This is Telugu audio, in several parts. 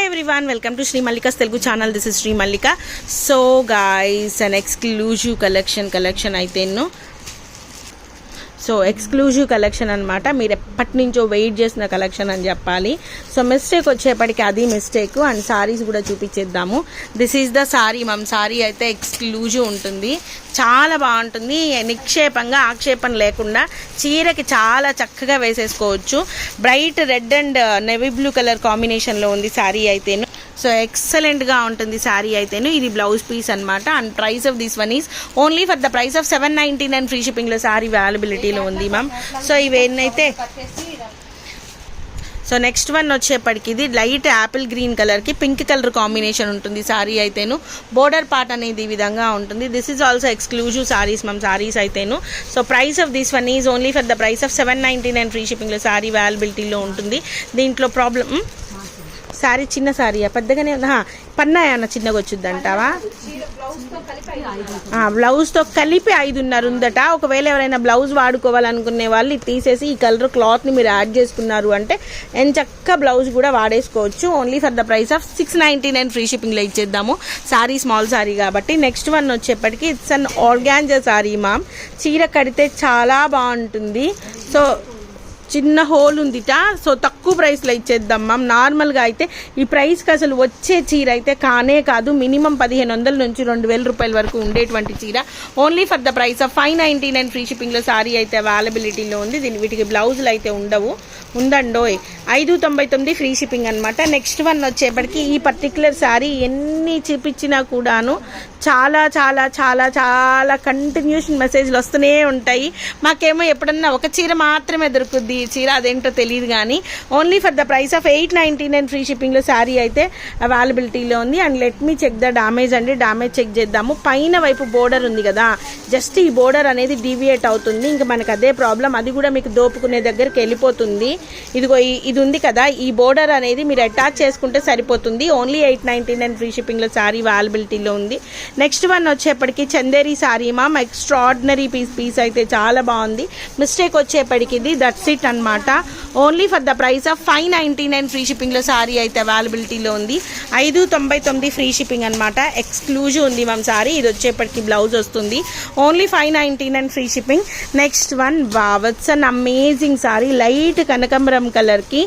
everyone, welcome to Sri Mallika's Telugu channel. This is Sri Mallika. So guys, an exclusive collection అయితే సో ఎక్స్క్లూజివ్ కలెక్షన్ అనమాట. మీరు ఎప్పటి నుంచో వెయిట్ చేసిన కలెక్షన్ అని చెప్పాలి. సో మిస్టేక్ వచ్చేప్పటికి అది మిస్టేక్. అండ్ సారీస్ కూడా చూపించేద్దాము. This is the sari ma'am. Sari అయితే ఎక్స్క్లూజివ్ ఉంటుంది, చాలా బాగుంటుంది. నిక్షేపంగా ఆక్షేపం లేకుండా చీరకి చాలా చక్కగా వేసేసుకోవచ్చు. Bright red and navy blue colour కాంబినేషన్లో ఉంది సారీ అయితేను. సో ఎక్సలెంట్గా ఉంటుంది శారీ అయితేను. ఇది బ్లౌజ్ పీస్ అనమాట. And price of this one is only for the price of 799 free షిప్పింగ్లో శారీ అవైలబిలిటీలో ఉంది మ్యామ్. సో ఇవేనైతే సో నెక్స్ట్ వన్ వచ్చేప్పటికి ఇది లైట్ యాపిల్ గ్రీన్ కలర్కి పింక్ కలర్ కాంబినేషన్ ఉంటుంది శారీ అయితేను. బోర్డర్ పార్ట్ అనేది ఈ విధంగా ఉంటుంది. This is also exclusive saris ma'am. Saris అయితేను. So price of this one is only for the price of 799 free షిప్పింగ్లో శారీ అవైలబిలిటీలో ఉంటుంది. దీంట్లో ప్రాబ్లం శారీ చిన్న శారీయా పెద్దగానే పన్నాయ అన్న చిన్నగా వచ్చుద్ది అంటావా? బ్లౌజ్తో కలిపి 5.5 ఉందట. ఒకవేళ ఎవరైనా బ్లౌజ్ వాడుకోవాలనుకునే వాళ్ళు ఇది తీసేసి ఈ కలర్ క్లాత్ని మీరు యాడ్ చేసుకున్నారు అంటే ఎంచక్క బ్లౌజ్ కూడా వాడేసుకోవచ్చు. Only for the price of 699 free షిప్పింగ్లో ఇచ్చేద్దాము. శారీ స్మాల్ శారీ కాబట్టి. నెక్స్ట్ వన్ వచ్చేప్పటికి it's an organza sari ma'am. చీర కడితే చాలా బాగుంటుంది. సో చిన్న హోల్ ఉందిట. సో తక్కువ ప్రైస్లో ఇచ్చేద్దాం మ్యామ్. నార్మల్గా అయితే ఈ ప్రైస్కి అసలు వచ్చే చీర అయితే కానే కాదు. మినిమం 1500 నుంచి 2000 రూపాయల వరకు ఉండేటువంటి చీర only for the price of 599 free షిప్పింగ్లో సారీ అయితే అవైలబిలిటీలో ఉంది. వీటికి బ్లౌజులు అయితే ఉండవు. ఉందండోయ్ 599 ఫ్రీ షిప్పింగ్ అనమాట. నెక్స్ట్ వన్ వచ్చేప్పటికి ఈ పర్టికులర్ శారీ ఎన్ని చూపించినా కూడాను చాలా చాలా చాలా చాలా కంటిన్యూషన్ మెసేజ్లు వస్తూనే ఉంటాయి. మాకేమో ఎప్పుడన్నా ఒక చీర మాత్రమే దొరుకుద్ది ఈ చీర, అదేంటో తెలియదు. కానీ only for the price of 899 free షిప్పింగ్లో శారీ అయితే అవైలబిలిటీలో ఉంది. And let me check the damage అండి. డామేజ్ చెక్ చేద్దాము. పైన వైపు బోర్డర్ ఉంది కదా, జస్ట్ ఈ బోర్డర్ అనేది డీవియేట్ అవుతుంది. ఇంకా మనకు అదే ప్రాబ్లం. అది కూడా మీకు దోపుకునే దగ్గరికి వెళ్ళిపోతుంది. ఇదిగో ఇది ఉంది కదా, ఈ బోర్డర్ అనేది మీరు అటాచ్ చేసుకుంటే సరిపోతుంది. ఓన్లీ 899 ఫ్రీ షిప్పింగ్లో శారీ అవైలబిలిటీలో ఉంది. నెక్స్ట్ వన్ వచ్చేప్పటికి Chanderi saree ma'am. Extraordinary piece అయితే చాలా బాగుంది. మిస్టేక్ వచ్చేప్పటికి ఇది దట్స్ ఇట్ అనమాట. Only for the price of 599 free షిప్పింగ్లో శారీ అయితే అవైలబిలిటీలో ఉంది. 599 ఫ్రీ షిప్పింగ్ అనమాట. ఎక్స్క్లూజివ్ ఉంది మ్యామ్ శారీ. ఇది వచ్చేప్పటికి బ్లౌజ్ వస్తుంది. Only 599 free shipping. Next one what's an amazing saree. Light కనకంబరం కలర్కి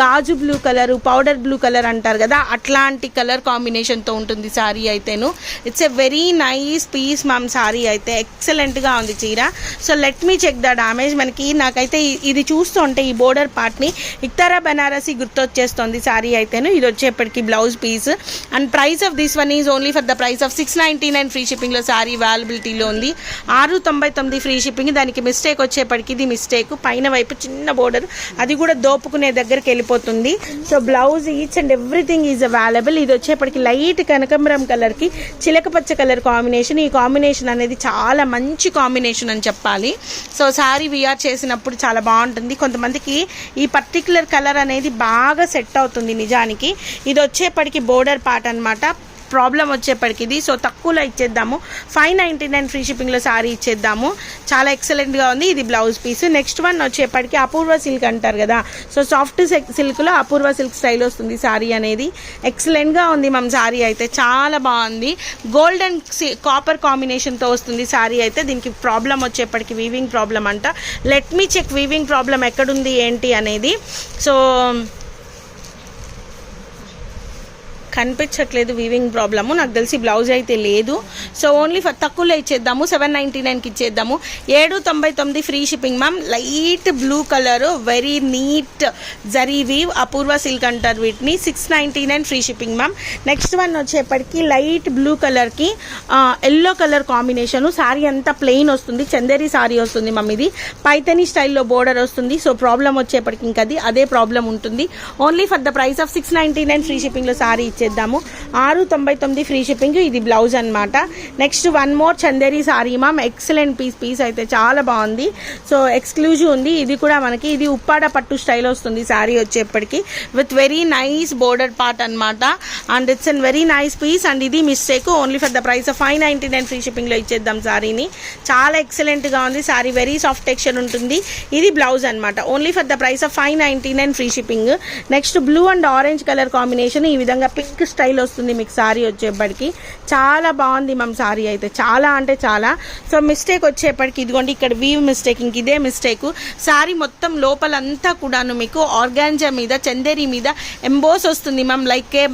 గాజు blue colour, powder blue colour అంటారు కదా, అట్లాంటి కలర్ కాంబినేషన్తో ఉంటుంది శారీ అయితేను. It's a very nice piece ma'am. Sari అయితే ఎక్సలెంట్గా ఉంది చీర. So let me check the damage. నాకైతే ఇది చూస్తుంటే ఈ బోర్డర్ పార్ట్ని ఇక్తారా బనారసి గుర్తొచ్చేస్తుంది శారీ అయితేను. ఇది వచ్చేప్పటికి blouse piece. And price of this one is only for the price of 699 free షిప్పింగ్లో శారీ అవైలబిలిటీలో ఉంది. 699 ఫ్రీ షిప్పింగ్. దానికి మిస్టేక్ వచ్చేప్పటికి ఇది మిస్టేక్. పైన వైపు చిన్న బోర్డర్, అది కూడా దోపుకునే దగ్గరికి వెళ్ళిపోతుంది. So blouse each and everything is available. ఇది వచ్చేప్పటికి లైట్ కనకంబరం కలర్కి చిలకపచ్చ కలర్ కాంబినేషన్. ఈ కాంబినేషన్ అనేది చాలా మంచి కాంబినేషన్ అని చెప్పాలి. సో శారీ విఆర్ చేసినప్పుడు చాలా బాగుంటుంది. కొంతమందికి ఈ పర్టికులర్ కలర్ అనేది బాగా సెట్ అవుతుంది నిజానికి. ఇది వచ్చేప్పటికి బోర్డర్ పార్ట్ అనమాట. ప్రాబ్లం వచ్చేప్పటికి ఇది. సో తక్కువలో ఇచ్చేద్దాము. 599 ఫ్రీ షిప్పింగ్లో శారీ ఇచ్చేద్దాము. చాలా ఎక్సలెంట్గా ఉంది. ఇది బ్లౌజ్ పీస్. నెక్స్ట్ వన్ వచ్చేప్పటికి అపూర్వ సిల్క్ అంటారు కదా, సో సాఫ్ట్ సిల్క్లో అపూర్వ సిల్క్ స్టైల్ వస్తుంది శారీ అనేది. ఎక్సలెంట్గా ఉంది మ్యామ్ శారీ అయితే. చాలా బాగుంది. గోల్డ్ అండ్ కాపర్ కాంబినేషన్తో వస్తుంది శారీ అయితే. దీనికి ప్రాబ్లం వచ్చేప్పటికి వీవింగ్ ప్రాబ్లం అంట. Let me check weaving problem ఎక్కడుంది ఏంటి అనేది. సో కనిపించట్లేదు వీవింగ్ ప్రాబ్లము. నాకు తెలిసి బ్లౌజ్ అయితే లేదు. సో ఓన్లీ ఫర్ తక్కువలో ఇచ్చేద్దాము. 799కి ఇచ్చేద్దాము. 799 free shipping ma'am. Light blue colour, very neat zari weave, Apoorva silk అంటారు వీటిని. 699 free shipping ma'am. Next one వచ్చేప్పటికి లైట్ బ్లూ కలర్కి ఎల్లో కలర్ కాంబినేషను. శారీ అంతా ప్లెయిన్ వస్తుంది. చందేరి శారీ వస్తుంది మ్యామ్. ఇది పైతని స్టైల్లో బోర్డర్ వస్తుంది. సో ప్రాబ్లం వచ్చేప్పటికి ఇంకా అదే ప్రాబ్లం ఉంటుంది. Only for the price of 699 free షిప్పింగ్లో శారీ ఇచ్చేద్దాము. 699 ఫ్రీ షిప్పింగ్. ఇది బ్లౌజ్ అనమాట. Next one more Chanderi saree ma'am, excellent piece అయితే చాలా బాగుంది. సో ఎక్స్క్లూజివ్ ఉంది. ఇది కూడా మనకి ఇది ఉప్పాడ పట్టు స్టైల్ వస్తుంది సారీ వచ్చేప్పటికి, with very nice border part అనమాట. And it's an very nice piece. And ఇది mistake, only for the price of 599 free షిప్పింగ్లో ఇచ్చేద్దాం సారీని. చాలా ఎక్సలెంట్గా ఉంది సారీ, వెరీ సాఫ్ట్ టెక్స్చర్ ఉంటుంది. ఇది బ్లౌజ్ అనమాట, only for the price of 599 free shipping. Next blue and orange colour combination, ఈ విధంగా పింక్ స్టైల్ వస్తుంది మీకు సారీ వచ్చేప్పటికి. చాలా బాగుంది మ్యామ్ సారీ అయితే, చాలా అంటే చాలా. సో మిస్టేక్ వచ్చేప్పటికి ఇదిగోండి ఇక్కడ వీవ్ మిస్టేక్, ఇంక ఇదే మిస్టేక్. సారీ మొత్తం లోపలంతా కూడాను మీకు ఆర్గాంజా మీద చందేరి మీద ఎంబోస్ వస్తుంది ma'am, like a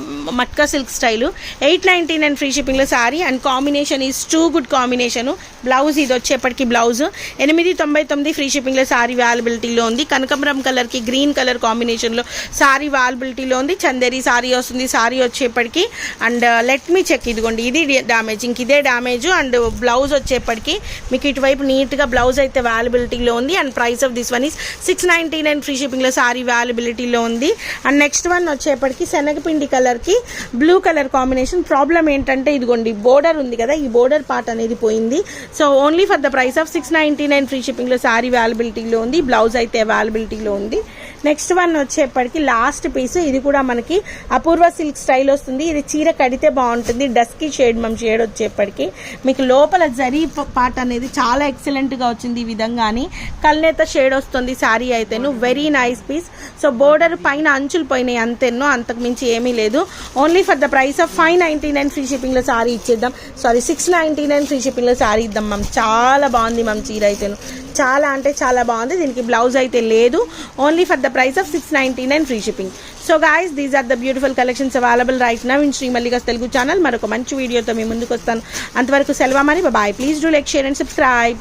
matka silk style. 899 free షిప్పింగ్లో saree. And combination is too good combination. Blouse ఇది వచ్చేప్పటికి బ్లౌజ్ 899 ఫ్రీ షిప్పింగ్లో సారీ అవైలబిలిటీలో ఉంది. కనకాంబరం కలర్కి గ్రీన్ కలర్ కాంబినేషన్లో సారీ అవైలబిలిటీలో ఉంది. చందేరి సారీ వస్తుంది సారీ వచ్చేప్పటికి. అండ్ లెట్ మీ చెక్, ఇదిగోండి ఇది డ్యామేజ్, ఇంక ఇదే డ్యామేజ్. అండ్ బ్లౌజ్ వచ్చేప్పటికి మీకు ఇటువైపు నీట్గా బ్లౌజ్ అయితే అవైలబిలిటీలో ఉంది. And price of this one is 699 free షిప్పింగ్లో సారీ అవైలబిలిటీలో ఉంది. అండ్ నెక్స్ట్ వన్ వచ్చేప్పటికి శనగపిండి కలర్కి బ్లూ కలర్ కాంబినేషన్. ప్రాబ్లం ఏంటంటే ఇదిగోండి బోర్డర్ ఉంది కదా, ఈ బోర్డర్ పార్ట్ అనేది పోయింది. So only for the price of 699 free షిప్పింగ్లో సారీ అవైలబిలిటీలో ఉంది. బ్లౌజ్ అయితే అవైలబిలిటీలో ఉంది. నెక్స్ట్ వన్ వచ్చేప్పటికి లాస్ట్ పీస్, ఇది కూడా మనకి అపూర్వ సిల్క్ స్టైల్ వస్తుంది. ఇది చీర కడితే బాగుంటుంది, డస్కీ షేడ్ మనం షేడ్ వచ్చేప్పటికి. మీకు లోపల జరీ పార్ట్ అనేది చాలా ఎక్సలెంట్గా వచ్చింది. ఈ విధంగాని కల్నేత షేడ్ వస్తుంది సారీ అయితేను, very nice piece. So border పైన అంచులు పోయినాయి అంతేనో, అంతకు మించి ఏమీ లేదు. Only for the price of 599 free షిప్పింగ్లో సారీ ఇచ్చేద్దాం. సారీ 699 ఫ్రీ షిప్పింగ్లో సారీ ఇద్దాం మ్యామ్. చాలా బాగుంది మ్యామ్ చీర అయితేను, చాలా అంటే చాలా బాగుంది. దీనికి బ్లౌజ్ అయితే లేదు, only for the price of 699 free shipping. So guys, these are the beautiful collections available right now in Shri Mallika's Telugu channel. మరొక మంచి వీడియోతో మీ ముందుకు వస్తాను. అంతవరకు సెలవు మరి, bye. Please do like, share and subscribe.